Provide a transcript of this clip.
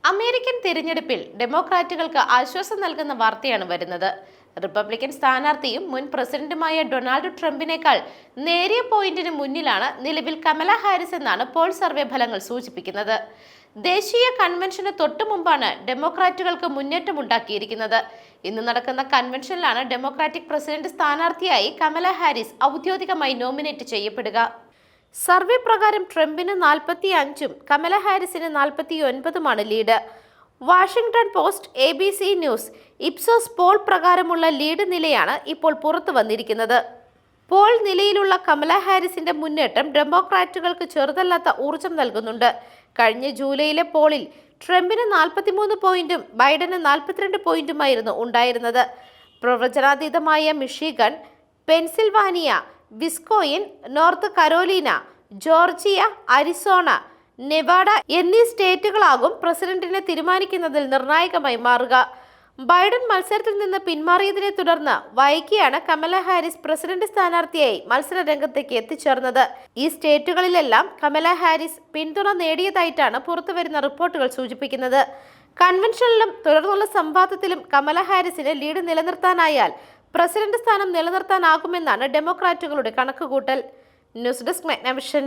American തിരഞ്ഞെടുപ്പിൽ ഡെമോക്രാറ്റുകൾക്ക് ആശ്വാസം നൽകുന്ന വാർത്തയാണ് വരുന്നത്. റിപ്പബ്ലിക്കൻ സ്ഥാനാർത്ഥിയും മുൻ പ്രസിഡന്റുമായ ഡൊണാൾഡ് ട്രംപിനേക്കാൾ നേരിയ പോയിന്റിന് മുന്നിലാണ് നിലവിൽ കമല ഹാരിസ് എന്നാണ് പോൾ സർവേ ഫലങ്ങൾ സൂചിപ്പിക്കുന്നത്. ദേശീയ കൺവെൻഷന് തൊട്ടു മുമ്പാണ് ഡെമോക്രാറ്റുകൾക്ക് മുന്നേറ്റമുണ്ടാക്കിയിരിക്കുന്നത്. ഇന്ന് നടക്കുന്ന കൺവെൻഷനിലാണ് ഡെമോക്രാറ്റിക് പ്രസിഡന്റ് സ്ഥാനാർത്ഥിയായി കമല ഹാരിസ് ഔദ്യോഗികമായി നോമിനേറ്റ് ചെയ്യപ്പെടുക. സർവേ പ്രകാരം ട്രംപിന് 45ഉം കമല ഹാരിസിന് 49ഉമാണ് lead. Washington Post, ABC news, Ipsos poll പ്രകാരമുള്ള ലീഡ് നിലയാണ് ഇപ്പോൾ പുറത്തു വന്നിരിക്കുന്നത്. പോൾ നിലയിലുള്ള കമല ഹാരിസിന്റെ മുന്നേറ്റം ഡെമോക്രാറ്റുകൾക്ക് ചെറുതല്ലാത്ത ഊർജം നൽകുന്നുണ്ട്. കഴിഞ്ഞ ജൂലൈയിലെ പോളിൽ ട്രംപിന് 43 പോയിന്റും ബൈഡന് 42 പോയിന്റുമായിരുന്നു ഉണ്ടായിരുന്നത്. പ്രവചനാതീതമായ Michigan, Pennsylvania, Wisconsin, North Carolina, Georgia, Arizona, Nevada എന്നീ സ്റ്റേറ്റുകളാകും പ്രസിഡന്റിനെ തീരുമാനിക്കുന്നതിൽ നിർണായകമായി മാറുക. ബൈഡൻ മത്സരത്തിൽ നിന്ന് പിന്മാറിയതിനെ തുടർന്ന് വൈകിയാണ് കമല ഹാരിസ് പ്രസിഡന്റ് സ്ഥാനാർത്ഥിയായി മത്സര രംഗത്തേക്ക് എത്തിച്ചേർന്നത്. ഈ സ്റ്റേറ്റുകളിലെല്ലാം കമല ഹാരിസ് പിന്തുണ നേടിയതായിട്ടാണ് പുറത്തുവരുന്ന റിപ്പോർട്ടുകൾ സൂചിപ്പിക്കുന്നത്. കൺവെൻഷനിലും തുടർന്നുള്ള സംവാദത്തിലും കമല ഹാരിസിന് ലീഡ് നിലനിർത്താനായാൽ പ്രസിഡന്റ് സ്ഥാനം നിലനിർത്താനാകുമെന്നാണ് ഡെമോക്രാറ്റുകളുടെ കണക്കുകൂട്ടൽ. News desk മെഗ്നവിഷൻ.